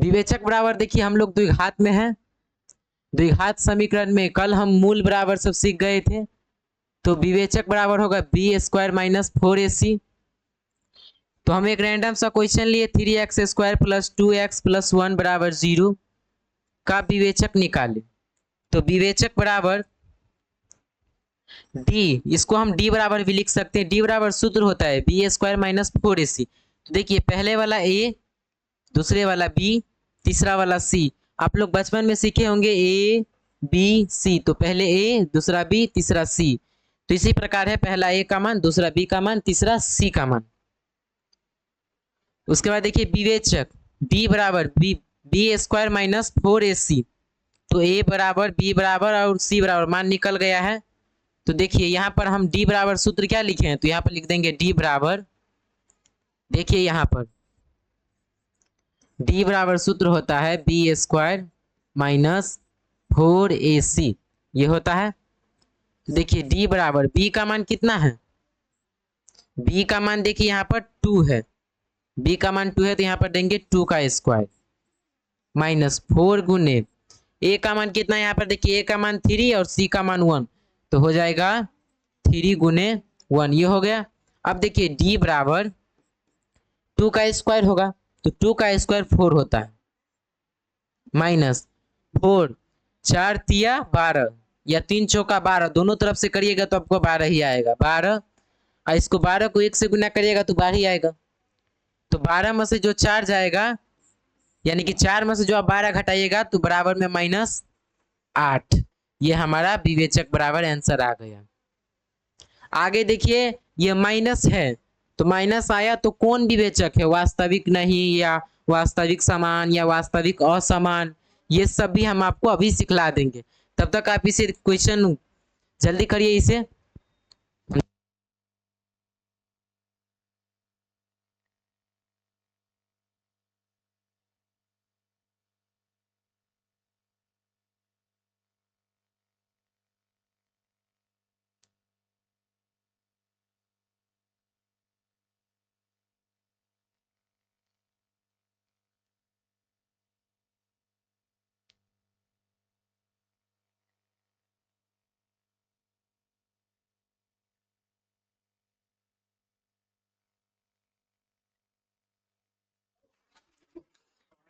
विवेचक बराबर देखिए हम लोग द्विघात में है। द्विघात समीकरण में कल हम मूल बराबर सब सीख गए थे। तो विवेचक बराबर होगा बी स्क्वायर माइनस 4ac। तो हम एक रैंडम सा क्वेश्चन लिए 3x² प्लस 2x प्लस 1 बराबर 0 का विवेचक निकाले। तो विवेचक बराबर डी, इसको हम डी बराबर भी लिख सकते हैं। डी बराबर सूत्र होता है बी स्क्वायर माइनस 4ac। तो देखिए पहले वाला ए, दूसरे वाला बी, तीसरा वाला सी। आप लोग बचपन में सीखे होंगे ए बी सी, तो पहले ए, दूसरा बी, तीसरा सी। तो इसी प्रकार है, पहला ए का मान, दूसरा बी का मान, तीसरा सी का मान। उसके बाद देखिए विवेचक डी बराबर बी स्क्वायर माइनस 4ac। तो ए बराबर बी बराबर और सी बराबर मान निकल गया है। तो देखिए यहाँ पर हम डी बराबर सूत्र क्या लिखे हैं, तो यहाँ पर लिख देंगे डी बराबर, देखिए यहाँ पर डी बराबर सूत्र होता है बी स्क्वायर माइनस 4ac, ये होता है। तो देखिए डी बराबर बी का मान कितना है, बी का मान देखिए यहाँ पर 2 है, बी का मान 2 है तो यहाँ पर देंगे 2 का स्क्वायर माइनस 4 गुने ए का मान कितना है, यहाँ पर देखिए ए का मान 3 और सी का मान 1, तो हो जाएगा 3 गुने 1, ये हो गया। अब देखिए डी बराबर 2 का स्क्वायर होगा, तो 2 का स्क्वायर 4 होता है, माइनस 4, 4 तिया 12 या 3 चौका 12, दोनों तरफ से करिएगा तो आपको 12 ही आएगा, 12। और इसको 12 को 1 से गुना करिएगा तो 12 ही आएगा। तो 12 में से जो 4 जाएगा, यानी कि 4 में से जो आप 12 घटाइएगा तो बराबर में -8। ये हमारा विवेचक बराबर आंसर आ गया। आगे देखिए ये माइनस है, तो माइनस आया तो कौन विवेचक है, वास्तविक नहीं या वास्तविक समान या वास्तविक असमान, ये सब भी हम आपको अभी सिखला देंगे। तब तक आप इसे क्वेश्चन जल्दी करिए इसे।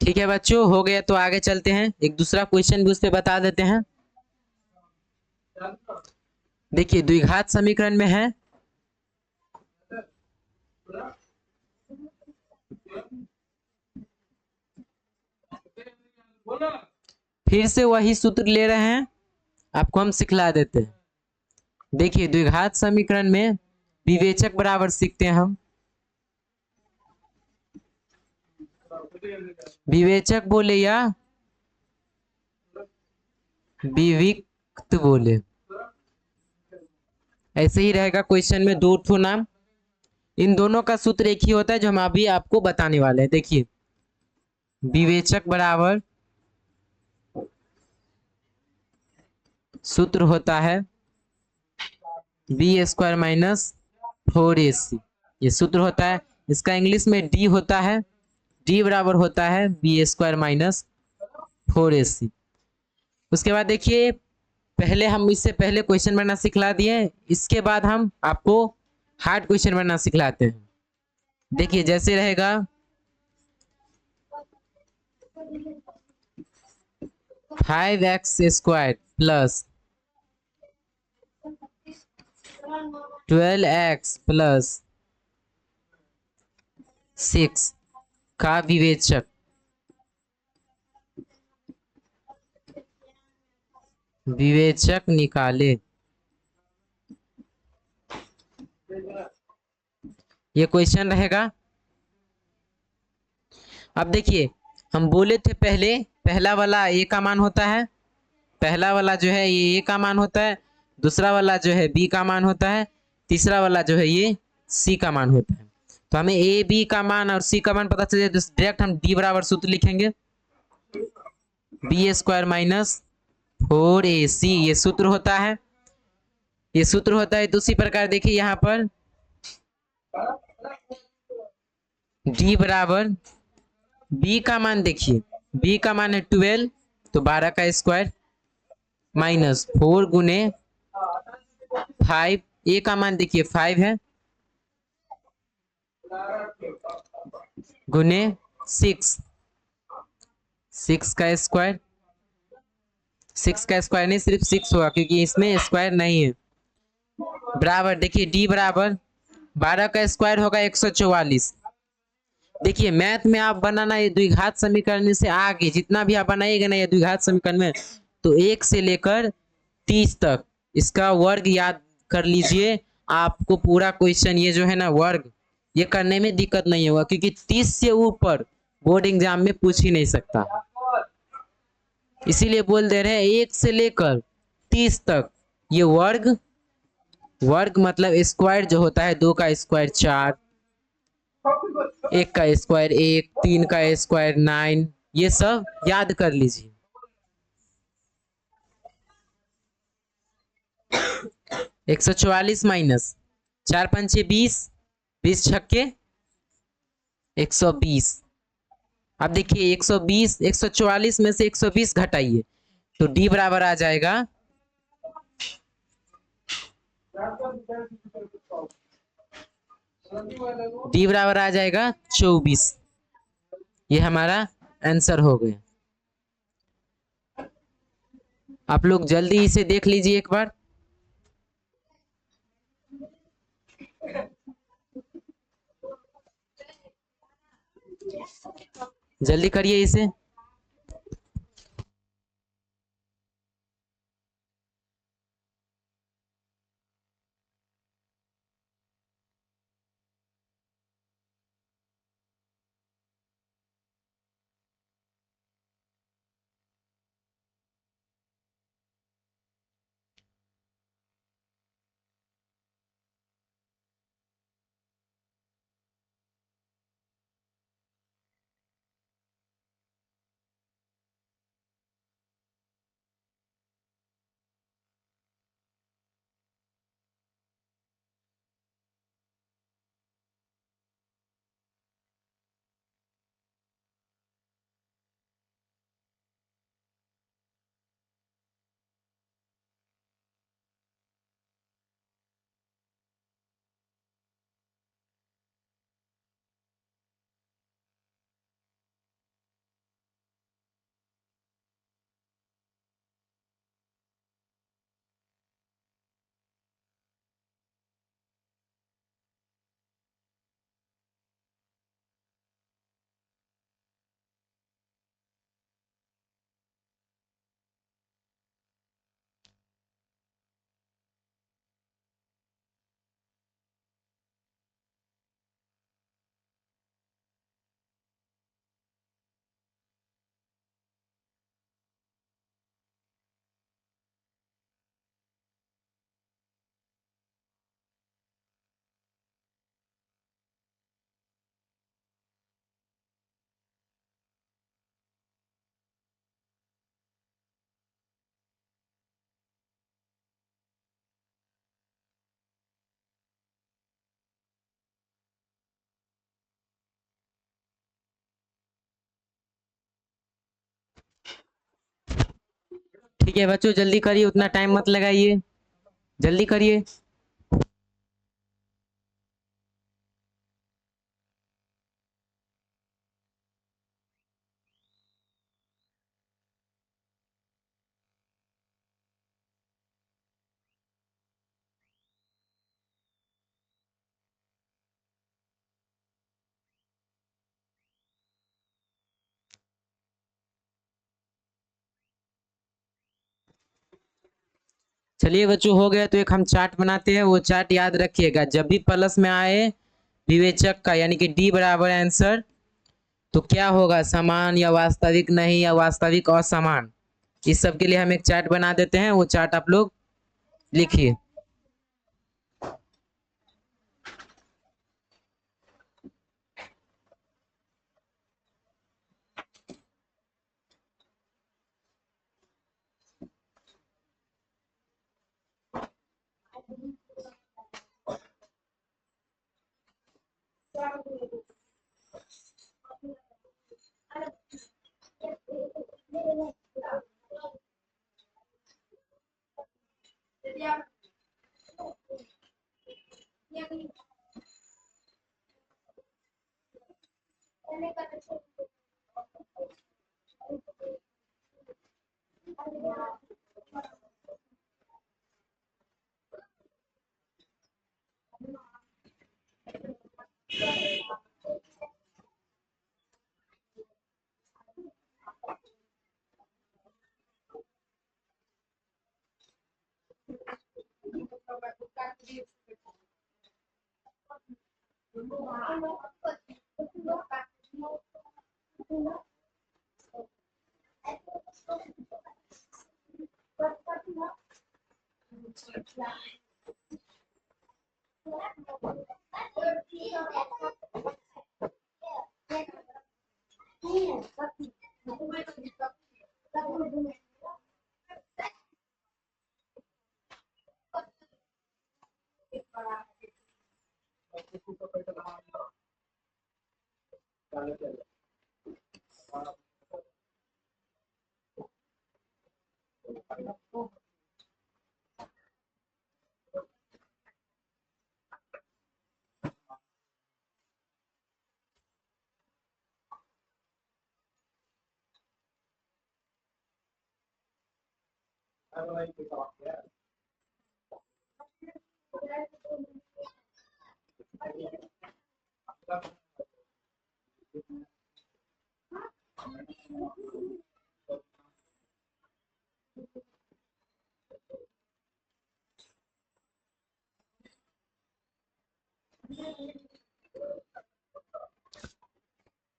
ठीक है बच्चों, हो गया तो आगे चलते हैं, एक दूसरा क्वेश्चन भी उस पर बता देते हैं। देखिए द्विघात समीकरण में है फिर से वही सूत्र ले रहे हैं, आपको हम सिखला देते हैं। देखिए द्विघात समीकरण में विवेचक बराबर सीखते हैं हम। विवेचक बोले या विविक्त बोले, ऐसे ही रहेगा क्वेश्चन में 2 ठो नाम। इन दोनों का सूत्र एक ही होता है जो हम अभी आपको बताने वाले हैं। देखिए विवेचक बराबर सूत्र होता है बी स्क्वायर माइनस 4ac, ये सूत्र होता है। इसका इंग्लिश में डी होता है, डी बराबर होता है बी स्क्वायर माइनस 4ac। उसके बाद देखिए पहले हम इससे पहले क्वेश्चन बनना सिखला दिए, इसके बाद हम आपको हार्ड क्वेश्चन बनना सिखलाते हैं। देखिए जैसे रहेगा 5x² प्लस 12x प्लस 6 का विवेचक निकाले। ये क्वेश्चन रहेगा। अब देखिए हम बोले थे पहले, पहला वाला ए का मान होता है, पहला वाला जो है ये ए का मान होता है, दूसरा वाला जो है बी का मान होता है, तीसरा वाला जो है ये सी का मान होता है। तो हमें ए बी का मान और सी का मान पता चल जाए तो डायरेक्ट हम डी बराबर सूत्र लिखेंगे बी स्क्वायर माइनस 4ac, ये सूत्र होता है, ये सूत्र होता है। दूसरी प्रकार देखिए यहाँ पर डी बराबर बी का मान देखिए बी का मान है 12, तो 12 का स्क्वायर माइनस 4 गुने 5, ए का मान देखिए 5 है, गुने 6, 6 का स्क्वायर, 6 का स्क्वायर नहीं सिर्फ 6 होगा क्योंकि इसमें स्क्वायर नहीं है, बराबर देखिए डी बराबर 12 का स्क्वायर होगा 144। देखिए मैथ में आप बनाना ये द्विघात समीकरण से आगे जितना भी आप बनाइएगा ना ये द्विघात समीकरण में, तो 1 से लेकर 30 तक इसका वर्ग याद कर लीजिए। आपको पूरा क्वेश्चन ये जो है ना वर्ग ये करने में दिक्कत नहीं होगा क्योंकि 30 से ऊपर बोर्ड एग्जाम में पूछ ही नहीं सकता, इसीलिए बोल दे रहे हैं 1 से लेकर 30 तक ये वर्ग, वर्ग मतलब स्क्वायर जो होता है 2 का स्क्वायर 4, 1 का स्क्वायर 1, 3 का स्क्वायर 9, ये सब याद कर लीजिए। 144 माइनस 4 पंचे 20, 20 छक्के 120। अब देखिए 120 144 में से 120 घटाइए तो डी बराबर आ जाएगा, डी बराबर आ जाएगा 24। ये हमारा आंसर हो गया। आप लोग जल्दी इसे देख लीजिए एक बार। जल्दी करिए इसे। ठीक है बच्चों जल्दी करिए, उतना टाइम मत लगाइए, जल्दी करिए। चलिए बच्चों हो गया, तो एक हम चार्ट बनाते हैं, वो चार्ट याद रखिएगा जब भी प्लस में आए विवेचक का यानी कि डी बराबर आंसर, तो क्या होगा समान या वास्तविक नहीं या वास्तविक और समान, इस सब के लिए हम एक चार्ट बना देते हैं, वो चार्ट आप लोग लिखिए।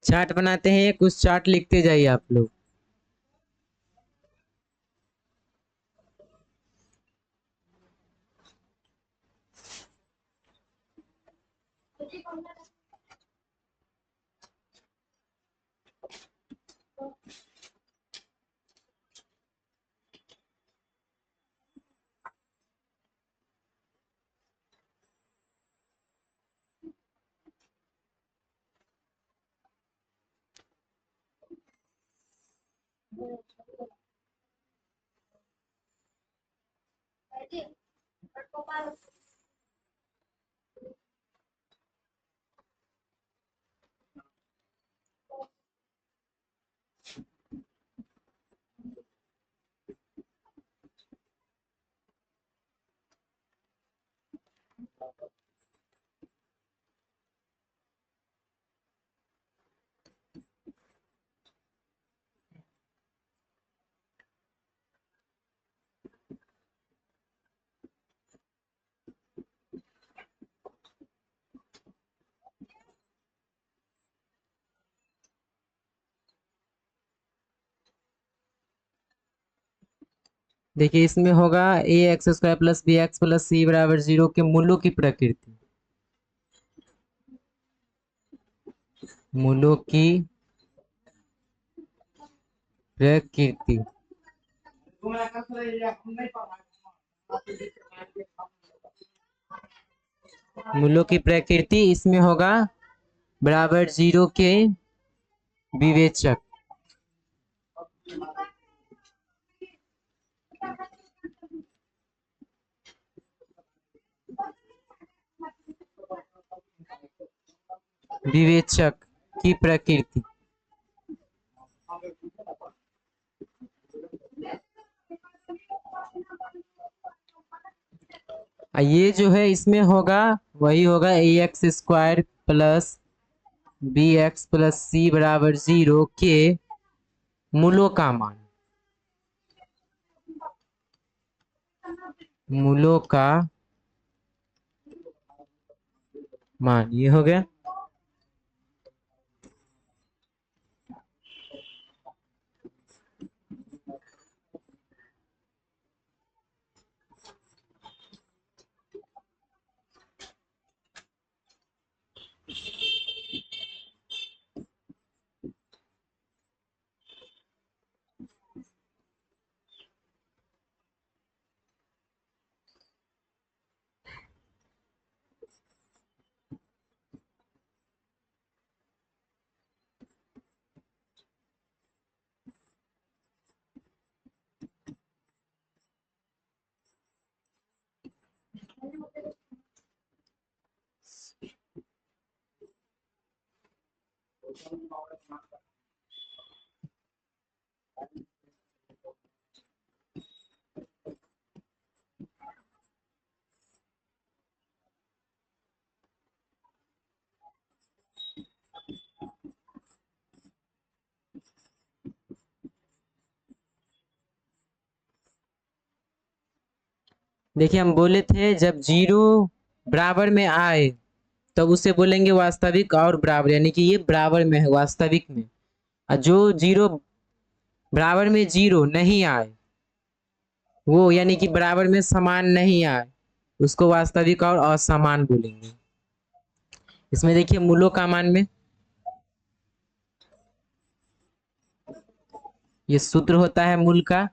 चार्ट बनाते हैं, कुछ चार्ट लिखते जाइए आप लोग। देखिए इसमें होगा A X square plus B X plus C बराबर 0 के मूलों की प्रकृति। मूलों की प्रकृति। मूलों की प्रकृति इसमें होगा बराबर 0 के विवेचक। विवेचक की प्रकृति। ये जो है इसमें होगा वही होगा A X square plus B X plus C बराबर 0 के मूलों का मान। मूलों का मान ये हो गया। देखिए हम बोले थे जब जीरो बराबर में आए तब उसे बोलेंगे वास्तविक और बराबर, यानी कि ये बराबर में है वास्तविक में। और जो जीरो बराबर में जीरो नहीं आए वो यानी कि बराबर में समान नहीं आए उसको वास्तविक और असमान बोलेंगे। इसमें देखिए मूलों का मान में ये सूत्र होता है मूल का।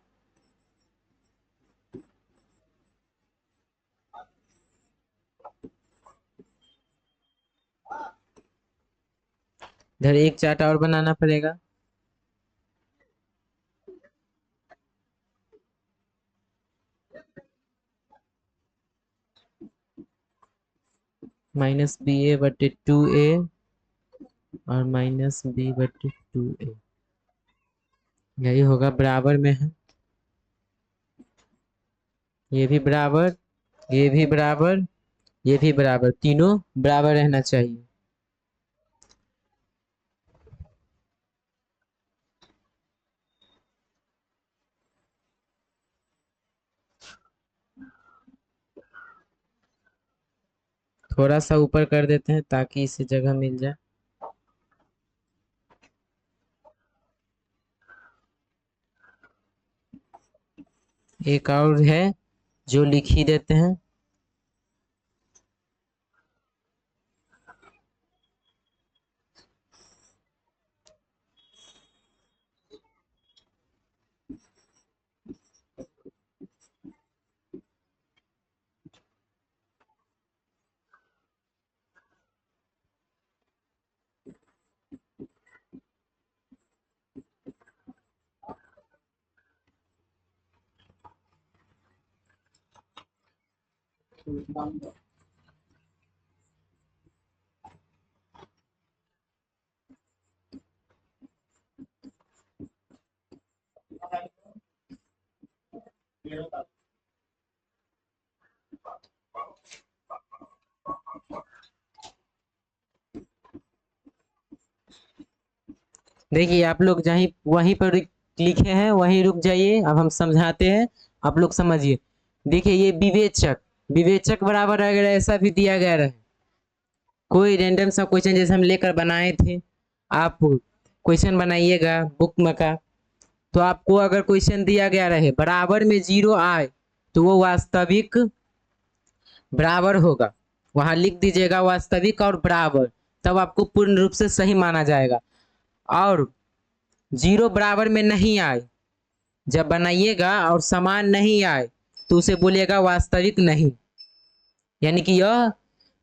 इधर एक चार्ट और बनाना पड़ेगा। माइनस बी ए बटे 2a और माइनस बी बटे 2a, यही होगा बराबर में है। ये भी बराबर, ये भी बराबर, ये भी बराबर, तीनों बराबर रहना चाहिए। थोड़ा सा ऊपर कर देते हैं ताकि इसे जगह मिल जाए। एक और है जो लिख ही देते हैं। देखिए आप लोग जहीं वहीं पर लिखे हैं वहीं रुक जाइए, अब हम समझाते हैं, आप लोग समझिए। देखिए ये विवेचक, विवेचक बराबर अगर ऐसा भी दिया गया रहे, कोई रैंडम सा क्वेश्चन जैसे हम लेकर बनाए थे, आप क्वेश्चन बनाइएगा बुक में का, तो आपको अगर क्वेश्चन दिया गया रहे बराबर में जीरो आए तो वो वास्तविक बराबर होगा, वहां लिख दीजिएगा वास्तविक और बराबर, तब आपको पूर्ण रूप से सही माना जाएगा। और जीरो बराबर में नहीं आए जब बनाइएगा और समान नहीं आए तो उसे बोलिएगा वास्तविक नहीं, यानी कि यह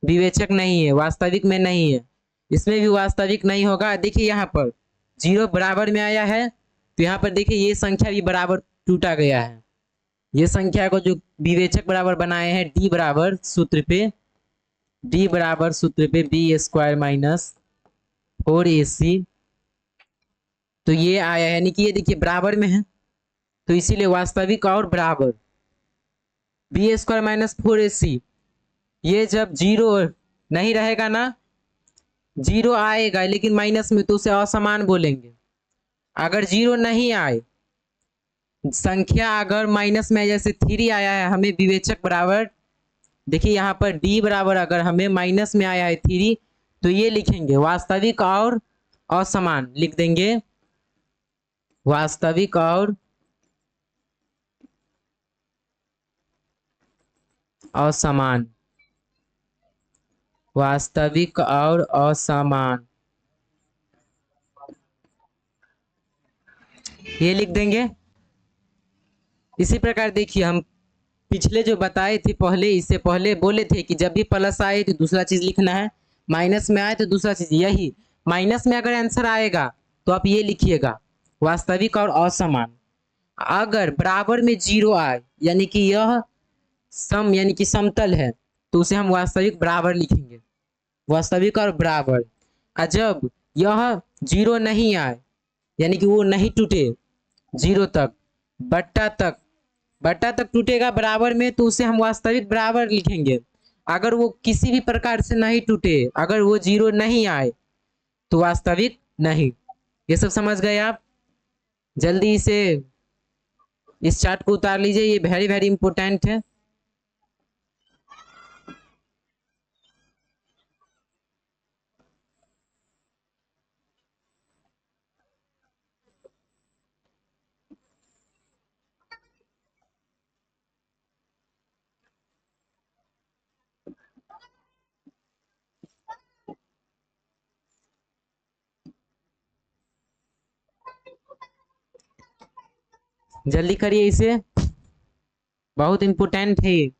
विवेचक नहीं है, वास्तविक में नहीं है। इसमें भी वास्तविक नहीं होगा। देखिए यहाँ पर जीरो बराबर में आया है तो यहाँ पर देखिए ये संख्या भी बराबर टूटा गया है। ये संख्या को जो विवेचक बराबर बनाए हैं डी बराबर सूत्र पे, डी बराबर सूत्र पे बी स्क्वायर माइनस 4ac, तो ये आया है, यानी कि ये देखिए बराबर में है तो इसीलिए वास्तविक और बराबर। बी स्क्वायर माइनस 4ac, ये जब जीरो नहीं रहेगा ना, जीरो आएगा लेकिन माइनस में, तो उसे असमान बोलेंगे। अगर जीरो नहीं आए, संख्या अगर माइनस में जैसे 3 आया है, हमें विवेचक बराबर, देखिए यहाँ पर डी बराबर अगर हमें माइनस में आया है 3, तो ये लिखेंगे वास्तविक और असमान, लिख देंगे वास्तविक और असमान, वास्तविक और असमान, ये लिख देंगे। इसी प्रकार देखिए हम पिछले जो बताए थे पहले, इससे पहले बोले थे कि जब भी प्लस आए तो दूसरा चीज लिखना है, माइनस में आए तो दूसरा चीज, यही माइनस में अगर आंसर आएगा तो आप ये लिखिएगा वास्तविक और असमान। अगर बराबर में जीरो आए यानी कि यह सम यानी कि समतल है तो उसे हम वास्तविक बराबर लिखेंगे, वास्तविक और बराबर। और जब यह जीरो नहीं आए यानी कि वो नहीं टूटे जीरो तक, बट्टा तक, बट्टा तक टूटेगा बराबर में तो उसे हम वास्तविक बराबर लिखेंगे। अगर वो किसी भी प्रकार से नहीं टूटे, अगर वो जीरो नहीं आए तो वास्तविक नहीं। ये सब समझ गए आप? जल्दी इसे इस चार्ट को उतार लीजिए, ये वेरी वेरी इंपॉर्टेंट है। जल्दी करिए इसे, बहुत इम्पोर्टेंट है ये।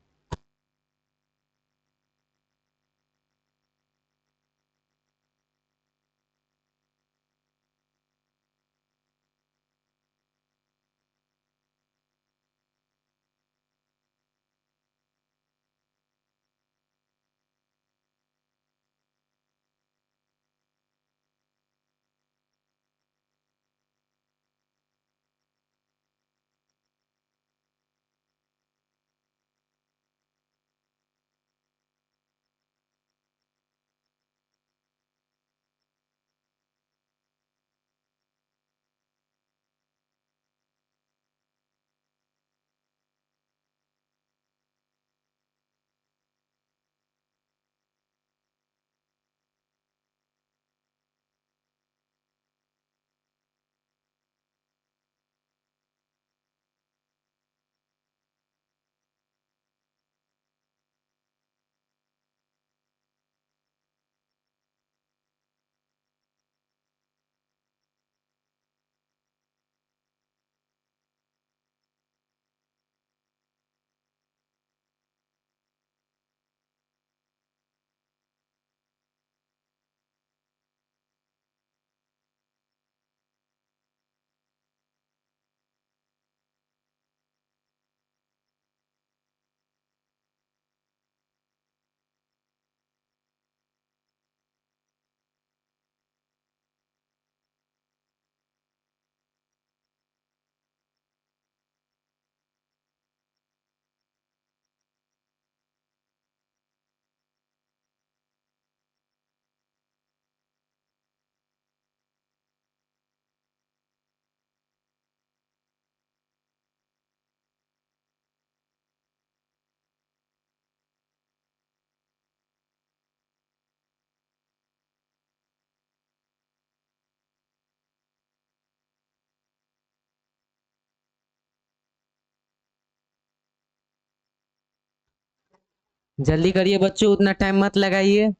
जल्दी करिए बच्चों, उतना टाइम मत लगाइए।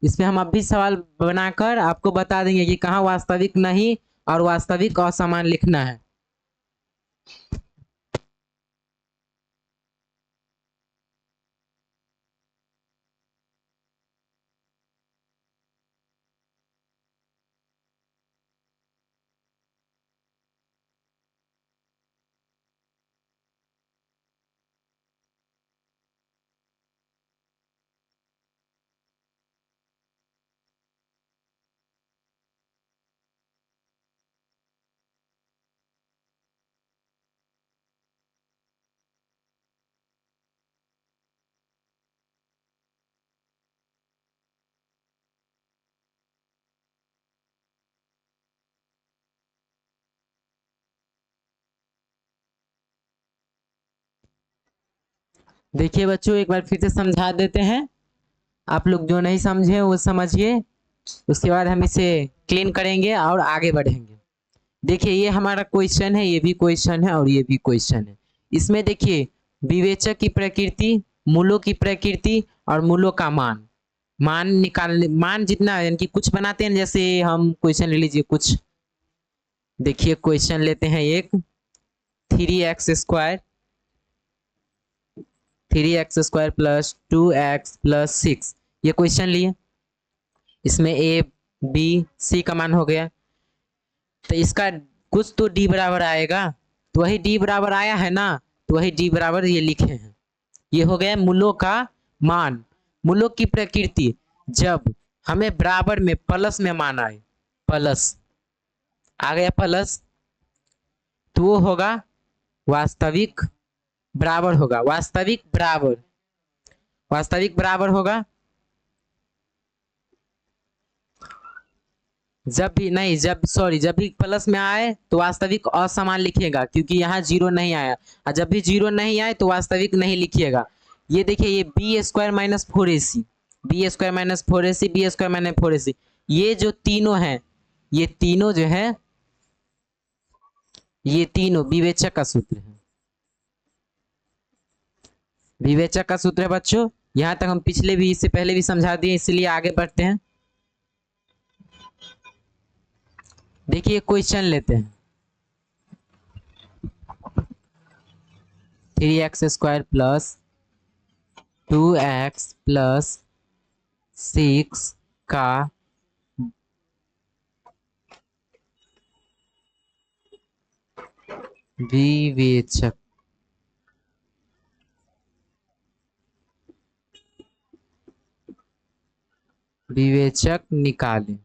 इसमें हम अब भी सवाल बनाकर आपको बता देंगे कि कहाँ वास्तविक नहीं और वास्तविक असमान लिखना है। देखिए बच्चों, एक बार फिर से समझा देते हैं। आप लोग जो नहीं समझे वो समझिए, उसके बाद हम इसे क्लीन करेंगे और आगे बढ़ेंगे। देखिए, ये हमारा क्वेश्चन है, ये भी क्वेश्चन है और ये भी क्वेश्चन है। इसमें देखिए, विवेचक की प्रकृति, मूलों की प्रकृति और मूलों का मान, मान निकालने, मान जितना यानी कि कुछ बनाते हैं। जैसे हम क्वेश्चन ले लीजिए कुछ। देखिए क्वेश्चन लेते हैं एक, 3x² 3x² प्लस 2x+6, ये क्वेश्चन लिए। इसमें ए बी सी का मान हो गया, तो इसका कुछ तो डी बराबर आएगा। तो वही डी बराबर आया है ना, तो वही डी बराबर ये लिखे हैं। ये हो गया मूलों का मान। मूलों की प्रकृति, जब हमें बराबर में प्लस में मान आए, प्लस आ गया प्लस, तो वो होगा वास्तविक बराबर होगा, वास्तविक बराबर, वास्तविक बराबर होगा। जब भी नहीं, जब सॉरी, जब भी प्लस में आए तो वास्तविक असमान लिखिएगा, क्योंकि यहाँ जीरो नहीं आया। और जब भी जीरो नहीं आए तो वास्तविक नहीं लिखिएगा। ये देखिए, ये b² - 4ac, b² - 4ac, b² - 4ac, ये जो तीनों हैं, ये तीनों जो है, ये तीनों विवेचक का सूत्र है। विवेचक का सूत्र है बच्चों। यहाँ तक हम पिछले भी, इससे पहले भी समझा दिए, इसलिए आगे बढ़ते हैं। देखिए क्वेश्चन लेते हैं। 3x² प्लस 2x प्लस 6 का विवेचक विवेचक निकालें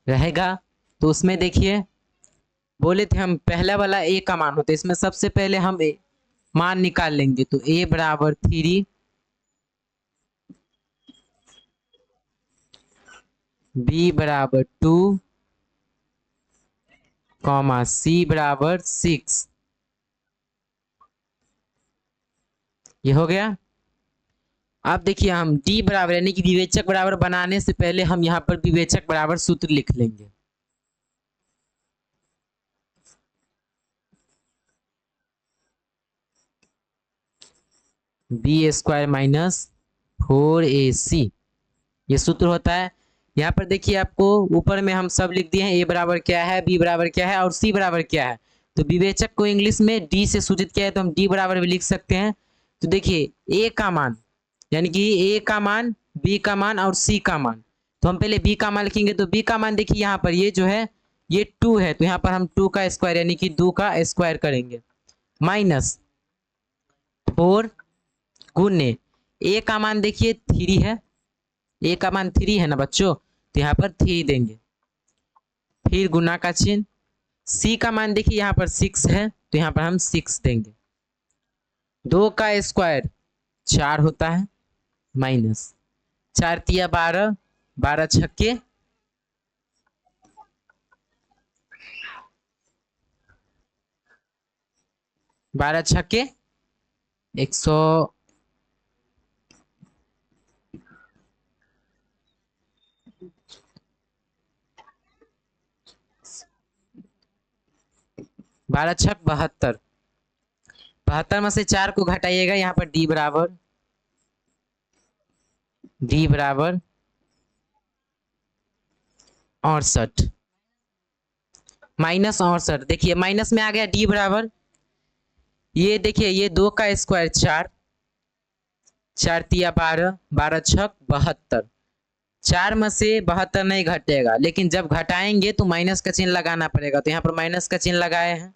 रहेगा। तो उसमें देखिए बोले थे हम पहला वाला a का मान होता है, इसमें सबसे पहले हम मान निकाल लेंगे। तो a बराबर 3, b बराबर 2, कॉमा c बराबर 6। ये हो गया। अब देखिए हम d बराबर यानी कि विवेचक बराबर बनाने से पहले हम यहाँ पर विवेचक बराबर सूत्र लिख लेंगे। b² माइनस 4ac ये सूत्र होता है। यहाँ पर देखिए आपको ऊपर में हम सब लिख दिए हैं, a बराबर क्या है, b बराबर क्या है और c बराबर क्या है। तो विवेचक को इंग्लिश में d से सूचित किया है, तो हम d बराबर भी लिख सकते हैं। तो देखिए a का मान यानी कि a का मान, b का मान और c का मान। तो हम पहले b का मान लिखेंगे। तो b का मान देखिए यहाँ पर ये जो है ये 2 है, तो यहाँ पर हम 2 का स्क्वायर यानी कि 2 का स्क्वायर करेंगे, माइनस 4 गुने a का मान देखिए 3 है, a का मान 3 है ना बच्चों, तो यहाँ पर 3 देंगे, फिर गुना का चिन्ह। c का मान देखिए यहाँ पर 6 है, तो यहाँ पर हम 6 देंगे। 2 का स्क्वायर 4 होता है, माइनस 4 तिया 12, 12 छक्के 12 छक्के 100, 12 छक 72, 72 में से 4 को घटाइएगा, यहाँ पर d बराबर 68, माइनस 68। देखिए माइनस में आ गया d बराबर, ये देखिए ये 2 का स्क्वायर 4, 4 तिया 12, 12 छक 72, 4 में से 72 नहीं घटेगा, लेकिन जब घटाएंगे तो माइनस का चिन्ह लगाना पड़ेगा। तो यहाँ पर माइनस का चिन्ह लगाए हैं,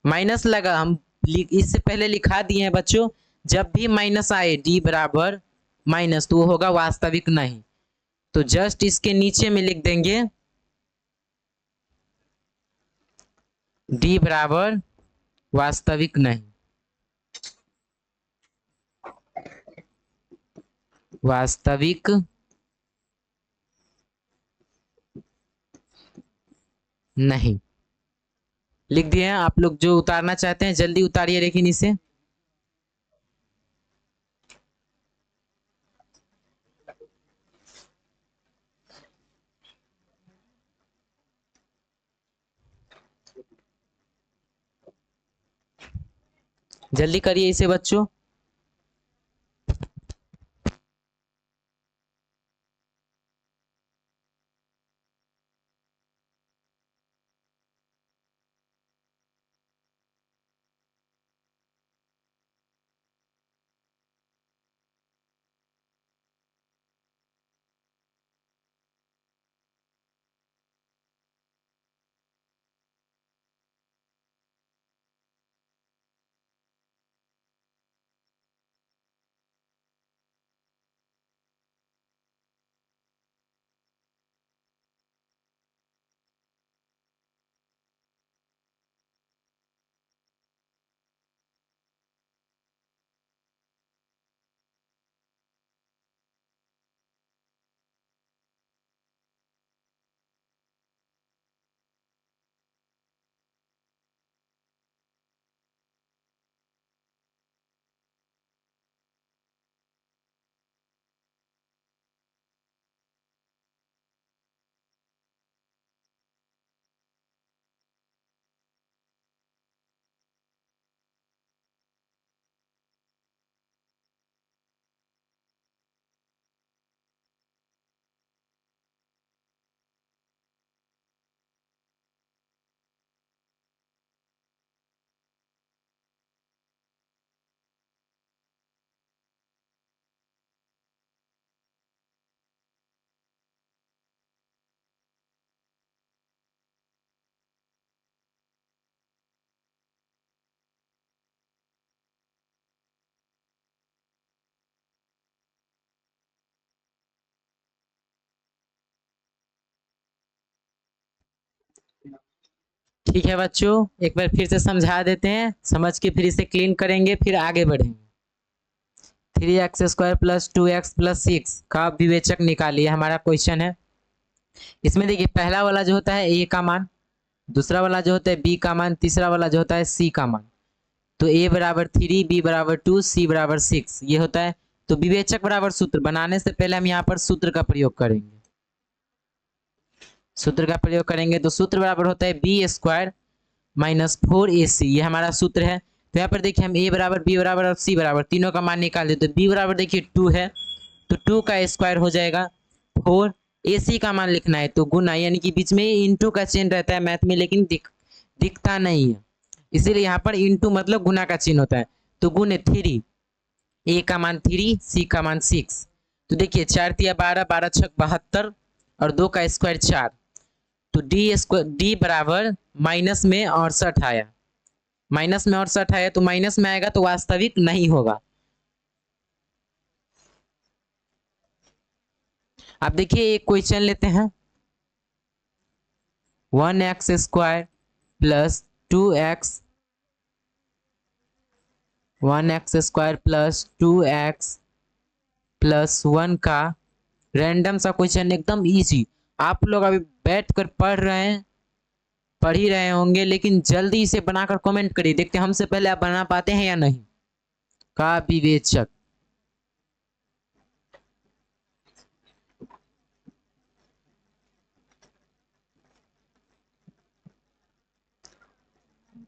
माइनस लगा हम इससे पहले लिखा दिए हैं बच्चों। जब भी माइनस आए d बराबर माइनस, तो वो होगा वास्तविक नहीं। तो जस्ट इसके नीचे में लिख देंगे d बराबर वास्तविक नहीं, वास्तविक नहीं लिख दिए हैं। आप लोग जो उतारना चाहते हैं जल्दी उतारिए, लेकिन इसे जल्दी करिए इसे बच्चों। ठीक है बच्चों, एक बार फिर से समझा देते हैं, समझ के फिर इसे क्लीन करेंगे, फिर आगे बढ़ेंगे। 3x² प्लस 2x प्लस 6 का विवेचक निकालिए, हमारा क्वेश्चन है। इसमें देखिए पहला वाला जो होता है a का मान, दूसरा वाला जो होता है b का मान, तीसरा वाला जो होता है c का मान। तो a बराबर 3, b बराबर 2, c बराबर 6 ये होता है। तो विवेचक बराबर सूत्र बनाने से पहले हम यहाँ पर सूत्र का प्रयोग करेंगे। सूत्र का प्रयोग करेंगे तो सूत्र बराबर होता है b² माइनस 4ac, ये हमारा सूत्र है। तो यहाँ पर देखिए हम a बराबर, b बराबर और c बराबर तीनों का मान निकाल दे। तो b बराबर देखिए 2 है, तो 2 का स्क्वायर हो जाएगा 4। ac का मान लिखना है तो गुना, यानी कि बीच में इंटू का चिन्ह रहता है मैथ में, लेकिन दिखता नहीं है, इसीलिए यहाँ पर इंटू मतलब गुना का चिन्ह होता है। तो गुने 3, a का मान 3, c का मान 6। तो देखिए 4 तिया 12, 12 छक 72 और 2 का स्क्वायर 4। तो डी बराबर माइनस में 68 आया, माइनस में 68 आया, तो माइनस में आएगा तो वास्तविक नहीं होगा। अब देखिए एक क्वेश्चन लेते हैं, 1x² plus 2x, 1x² plus 2x plus 1 का रैंडम सा क्वेश्चन, एकदम इजी। आप लोग अभी बैठकर पढ़ ही रहे होंगे, लेकिन जल्दी इसे बनाकर कमेंट करिए, देखते हैं हमसे पहले आप बना पाते हैं या नहीं। का विवेचक,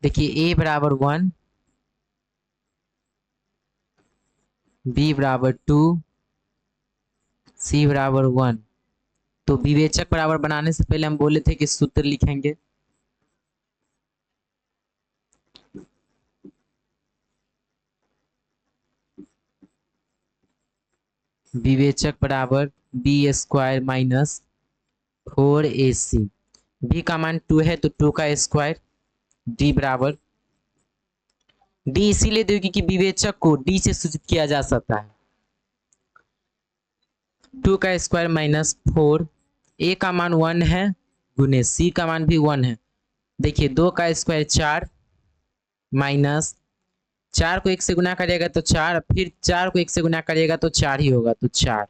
देखिए a बराबर 1, b बराबर 2, c बराबर 1। तो विवेचक बराबर बनाने से पहले हम बोले थे कि सूत्र लिखेंगे। विवेचक बराबर b² माइनस 4ac, b का मान 2 है तो 2 का स्क्वायर, d बराबर, d इसीलिए देखिए कि विवेचक को d से सूचित किया जा सकता है। 2 का स्क्वायर माइनस 4, a का मान 1 है, गुने c का मान भी 1 है। देखिए 2 का स्क्वायर 4 माइनस 4 को 1 से गुना करेगा तो 4, फिर 4 को 1 से गुना करेगा तो 4 ही होगा, तो 4।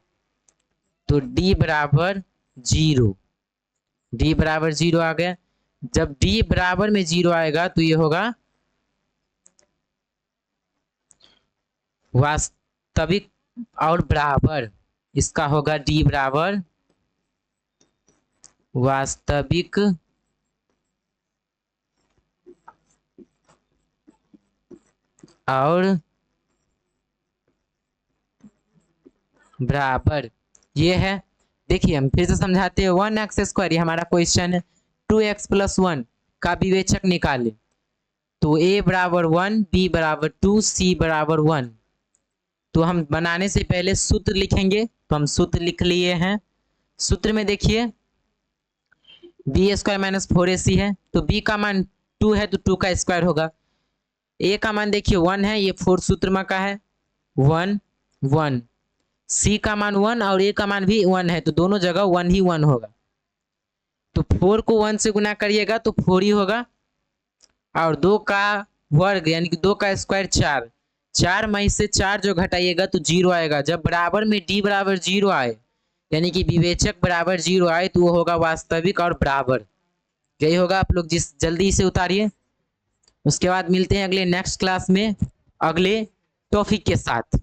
तो d बराबर 0, d बराबर 0 आ गया। जब d बराबर में 0 आएगा तो ये होगा वास्तविक और बराबर, इसका होगा d बराबर वास्तविक और बराबर, ये है। देखिए हम फिर से समझाते हैं, 1x², ये हमारा क्वेश्चन है। 2x प्लस 1 का विवेचक निकाले, तो a बराबर 1, b बराबर 2, c बराबर 1। तो हम बनाने से पहले सूत्र लिखेंगे, तो हम सूत्र लिख लिए हैं। सूत्र में देखिए b² माइनस 4ac है, तो b का मान 2 है तो 2 का स्क्वायर होगा। a का मान देखिए 1 है, ये 4 सूत्र में का है, 1 1। c का मान 1 और a का मान भी 1 है, तो दोनों जगह 1 ही 1 होगा। तो 4 को 1 से गुना करिएगा तो 4 ही होगा, और 2 का वर्ग यानी कि 2 का स्क्वायर 4, 4 में से 4 जो घटाइएगा तो 0 आएगा। जब बराबर में d बराबर 0 आए, यानी कि विवेचक बराबर 0 आए, तो वो होगा वास्तविक और बराबर। यही होगा, आप लोग जिस जल्दी से उतारिए। उसके बाद मिलते हैं अगले नेक्स्ट क्लास में अगले टॉपिक के साथ।